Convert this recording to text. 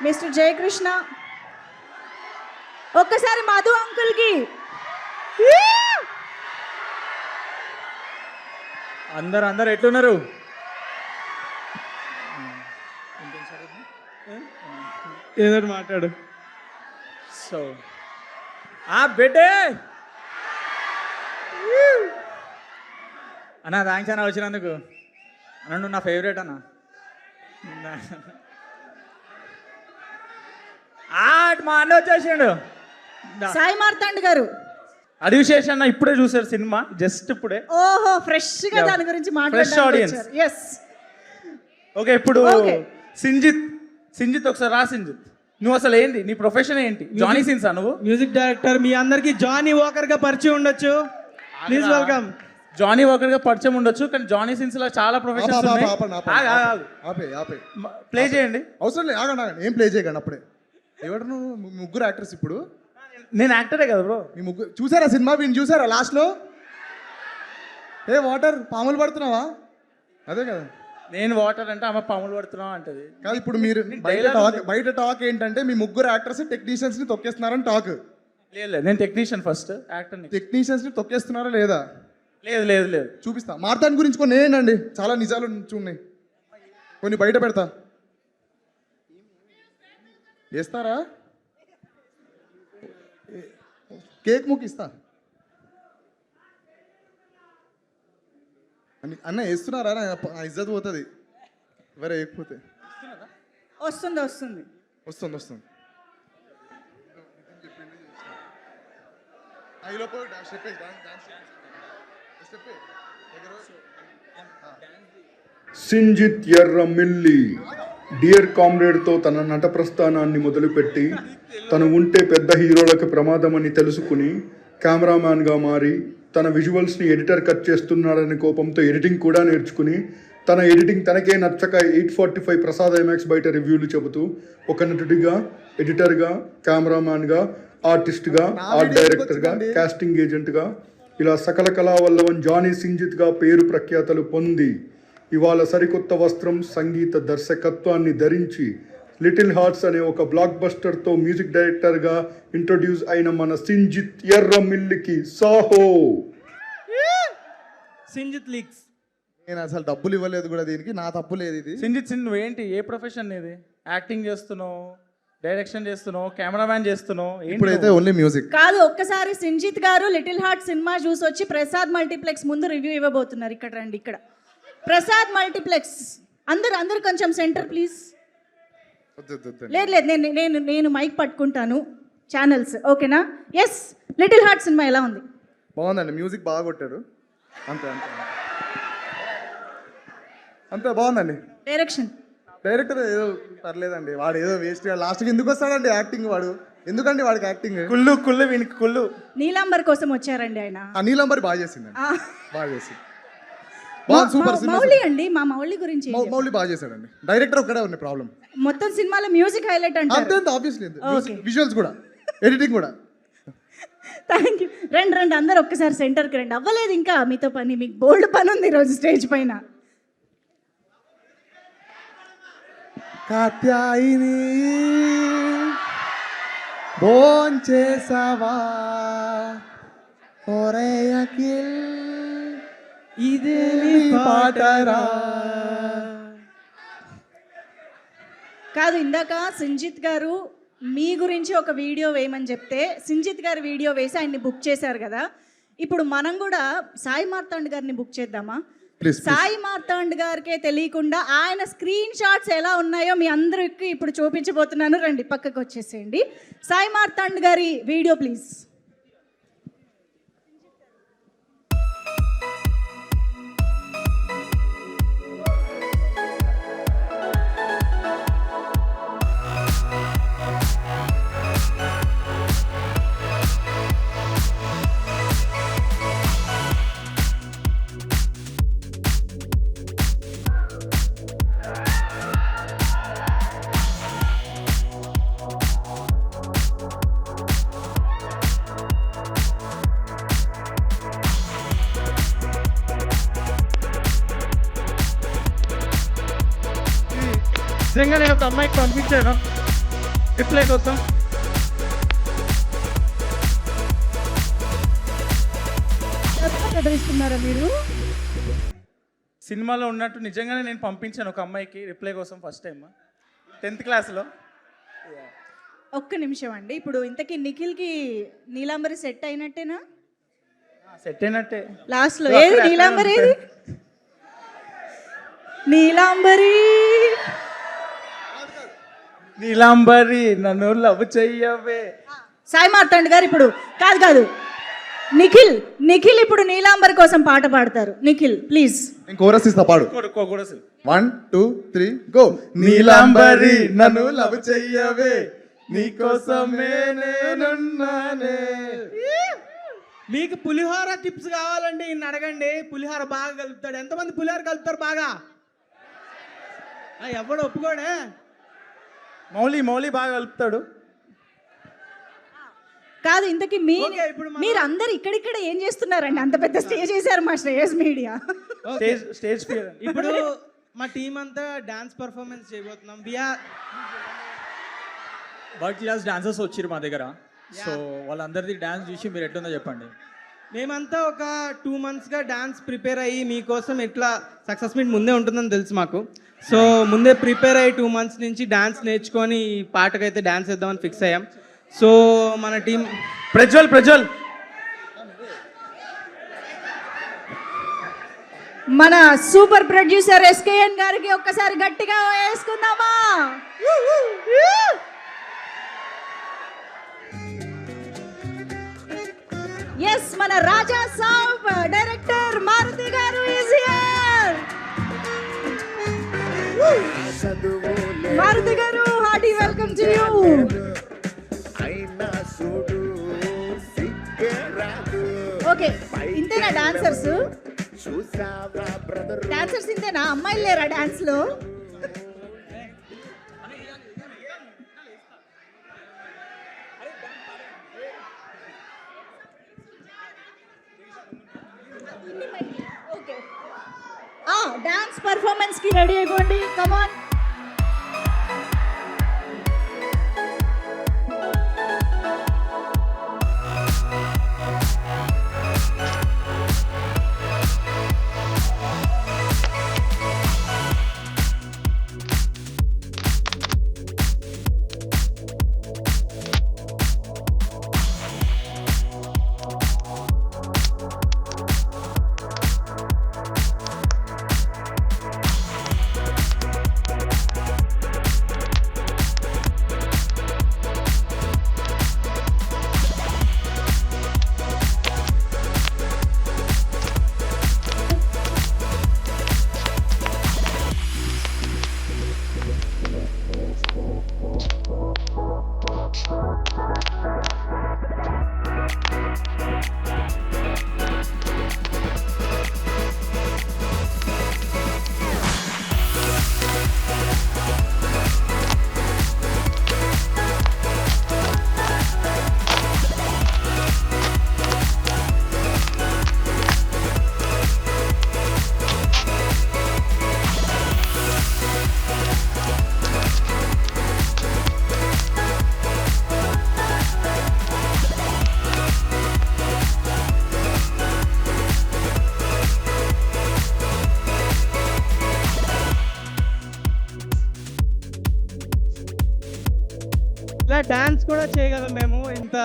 Mister Jayakrishna. ఒక్కసారి మధు అంకుల్కి. అందరు ఎట్లున్నారు? ఏదో మాట్లాడు. సో బెడ్డే అన్న, థ్యాంక్స్ అన్న వచ్చినందుకు. అన్న నువ్వు నా ఫేవరెట్ అన్న. మా అన్న వచ్చేసిండు. సాయి మార్తాండ్ గారు. అది విశేషం అన్న, ఇప్పుడే చూసారు సినిమా, జస్ట్ ఇప్పుడే. ఓహో, ఫ్రెష్ గా దాని గురించి ఆడియన్స్. ఎస్. ఓకే, ఇప్పుడు సింజిత్ ఒకసారి రా. సింజిత్, నువ్వు అసలు ఏంటి, నీ ప్రొఫెషన్ ఏంటి? జానీ సిన్సా నువ్వు? Music director. మీ అందరికి జానీ వాకర్ గా పరిచయం ఉండొచ్చు. Please welcome. జానీ వాకర్ గా పరిచయం ఉండొచ్చు, కానీ జానీ సిన్స్ లో చాలా ప్రొఫెషన్స్ ఉన్నాయి. ప్లే చేయండి. అవసరం లేదు, ఆగండి. ఏం ప్లే చేయకండి. అప్పుడే ఎవరు నువ్వు? ముగ్గురు యాక్టర్స్. ఇప్పుడు నేను యాక్టరే కదా బ్రో. మీ ముగ్గురు చూసారా సినిమా? వీడిని చూసారా లాస్ట్లో? ఏ వాటర్ పాములు పడుతున్నావా? అదే కదా. నేను వాటర్ అంటే ఆమె పాములు పడుతున్నావు అంటది. కాదు, ఇప్పుడు మీరు బయట టాక్ ఏంటంటే మీ ముగ్గురు యాక్టర్స్ టెక్నీషియన్స్ ని తొక్కేస్తున్నారని టాక్. లేదు, నేను టెక్నీషియన్ ఫస్ట్, యాక్టర్. టెక్నీషియన్స్ ని తొక్కేస్తున్నారా లేదా? లేదు. చూపిస్తా. మార్తాన్ గురించి కొన్ని ఏంటండి, చాలా నిజాలు ఉన్నాయి, కొన్ని బయట పెడతా. వేస్తారా? కేక్ ముక్కు ఇస్తా. అన్న వేస్తున్నారా? నా ఇజ్జత్ పోతుంది ఎవరు వేయకపోతే. వస్తుంది. సింజిత్ ఎర్రమిల్లి డియర్ కామ్రేడ్తో తన నట ప్రస్థానాన్ని మొదలుపెట్టి తను ఉంటే పెద్ద హీరోలకు ప్రమాదమని తెలుసుకుని కెమెరామ్యాన్గా మారి తన విజువల్స్ని ఎడిటర్ కట్ చేస్తున్నాడని కోపంతో ఎడిటింగ్ కూడా నేర్చుకుని తన ఎడిటింగ్ తనకే నచ్చక 845 ప్రసాద్ ఐమాక్స్ బయట రివ్యూలు చెబుతూ ఒక నటుడిగా, ఎడిటర్గా, కెమెరామ్యాన్గా, ఆర్టిస్ట్గా, ఆర్ట్ డైరెక్టర్గా, కాస్టింగ్ ఏజెంట్గా ఇలా సకల కళావల్లవన్ జానీ సింజిత్గా పేరు ప్రఖ్యాతలు పొంది ఇవాళ సరికొత్త వస్త్రం, సంగీత దర్శకత్వాన్ని ధరించి లిటిల్ హార్ట్స్ అనే ఒక బ్లాక్ బస్టర్తో మ్యూజిక్ డైరెక్టర్గా ఇంట్రొడ్యూస్ అయిన మన సింజిత్ ఎర్రమిల్లికి సాహో. సింజిత్ లీక్స్. నేను అసలు డబ్బులు ఇవ్వలేదు కూడా దీనికి, నా తప్పు లేదు ఇది. సింజిత్, నువ్వేంటి, ఏ ప్రొఫెషన్ ఇది? యాక్టింగ్ చేస్తున్నావు, డైరెక్షన్ చేస్తున్నావు, కెమెరామ్యాన్ చేస్తున్నావు, ఇప్పుడైతే ఓన్లీ మ్యూజిక్. కాదు, ఒక్కసారి సింజిత్ గారు లిటిల్ హార్ట్ సినిమా చూసి వచ్చి ప్రసాద్ మల్టీప్లెక్స్ ముందు రివ్యూ ఇవ్వబోతున్నారు. ఇక్కడ రండి. ఇక్కడ ప్రసాద్ మల్టీప్లెక్స్. అందరు కొంచెం సెంటర్ ప్లీజ్. లేదు, నేను మైక్ పట్టుకుంటాను. ఛానల్స్ ఓకేనా? ఎస్. లిటిల్ హార్ట్ సినిమా ఎలా ఉంది? బాగుందండి, మ్యూజిక్ బాగా కొట్టారు. అంతే బాగుందండి. డైరెక్టర్ ఏదో పర్లేదండి. వాడు ఏదో వేస్ట్ గా లాస్ట్కి ఎందుకు వస్తాడండి యాక్టింగ్? ఎందుకండి వాడికి యాక్టింగ్? కుళ్ళు. నీలాంబర్ కోసం వచ్చారండి ఆయన. ఆ నీలాంబరి బాగా చేసింది. సూపర్. మౌలి అండి, మా మౌలి గురించి. మౌలి బాగా చేశాడండి. డైరెక్టర్ ఒక్కడే ఉంది ప్రాబ్లం. మొత్తం సినిమాలో మ్యూజిక్ హైలైట్ అంటే అంతే, ఆబ్వియస్లీ విజువల్స్ కూడా, ఎడిటింగ్ కూడా. Thank you. రండి అందరు ఒక్కసారి సెంటర్కి రండి. అవ్వలేదు ఇంకా మీతో పని, మీకు బోల్డ్ పని ఉంది ఈరోజు స్టేజ్ పైన. కాత్యాయిని భోంచేసావా ఒరే అఖిల్, ఇదే పాటరా. కాదు, ఇందాక సింజిత్ గారు మీ గురించి ఒక వీడియో వేయమని చెప్తే సింజిత్ గారు వీడియో వేసి ఆయన్ని బుక్ చేశారు కదా. ఇప్పుడు మనం కూడా సాయి మార్తాండ్ గారిని బుక్ చేద్దామా? సాయి మార్తాండ్ గారికే తెలియకుండా ఆయన స్క్రీన్ షాట్స్ ఎలా ఉన్నాయో మీ అందరికి ఇప్పుడు చూపించబోతున్నాను. రండి, పక్కకు వచ్చేసేయండి. సాయి మార్తాండ్ గారి వీడియో ప్లీజ్. నిజంగా నేను ఒక అమ్మాయికి పంపించాను. రిప్లై కోసం చదివిస్తున్నారా మీరు? సినిమాలో ఉన్నట్టు నిజంగానే నేను పంపించాను ఒక అమ్మాయికి రిప్లై కోసం ఫస్ట్ టైం 10th క్లాస్లో. ఒక్క నిమిషం అండి, ఇప్పుడు ఇంతకీ నిఖిల్కి నీలాంబరి సెట్ అయినట్టేనా? సెట్ అయినట్టే. లాస్ట్లో ఏది నీలాంబరి? ఏది నీలాంబరి? నీలాంబరి నన్ను లవ్ చెయ్యవే. సాయి మార్తాండ్ గారు ఇప్పుడు కాదు నిఖిల్ ఇప్పుడు నీలాంబరి కోసం పాట పాడతారు. నిఖిల్ ప్లీజ్. నేను కోరస్ ఇస్తా, పాడు. కూడా 1 2 3 గో. నీలాంబరి నన్ను లవ్ చెయ్యవే, నీకోసమే నేనున్నానే. మీకు పులిహోర టిప్స్ కావాలండి ఇన్ని అడగండి. పులిహోర బాగా కలుపుతాడు. ఎంతమంది పులిహోర కలుపుతారు బాగా? ఎవడు ఒప్పుకోడే? మౌలి బాగా కలుపుతాడు. కాదు ఇంతకీ ఓకే, ఇప్పుడు మీరు అందరు ఇక్కడిక్కడ ఏం చేస్తున్నారండి? అంత పెద్ద స్టేజ్ చేశారు మా శ్రేయస్ మీడియా. Stage fear. ఇప్పుడు మా టీం అంతా డాన్స్ పర్ఫార్మెన్స్ చేయబోతున్నాం. వరల్డ్ క్లాస్ డాన్సర్స్ వచ్చారు మా దగ్గర. సో వాళ్ళందరిది డాన్స్ చూసి మీరు ఎట్లుందో చెప్పండి. మేమంతా ఒక 2 monthsగా డాన్స్ ప్రిపేర్ అయ్యి మీకోసం ఎట్లా సక్సెస్ మీట్ ముందే ఉంటుందని తెలుసు మాకు. సో ముందే ప్రిపేర్ అయ్యి 2 months నుంచి డాన్స్ నేర్చుకొని ఈ పాటకైతే డాన్స్ వేద్దామని ఫిక్స్ అయ్యాం. సో మన టీం ప్రజ్వల్ మన సూపర్ ప్రొడ్యూసర్ ఎస్కేఎన్ గారికి ఒక్కసారి గట్టిగా వేసుకుందామా? ఎస్, మన రాజా సాబ్ డైరెక్టర్ మారుతి గారు ఈజ్ హియర్. మారుతి గారు hearty welcome to you. Okay, ఇంతేనా డాన్సర్స్? డాన్సర్స్ ఇంతేనా? అమ్మాయిలు లేరా డాన్స్ లో? డాన్స్ పర్ఫార్మెన్స్ కి రెడీ అయిపోండి. కమాన్. ఇలా డాన్స్ కూడా చేయగలం మేము. ఇంత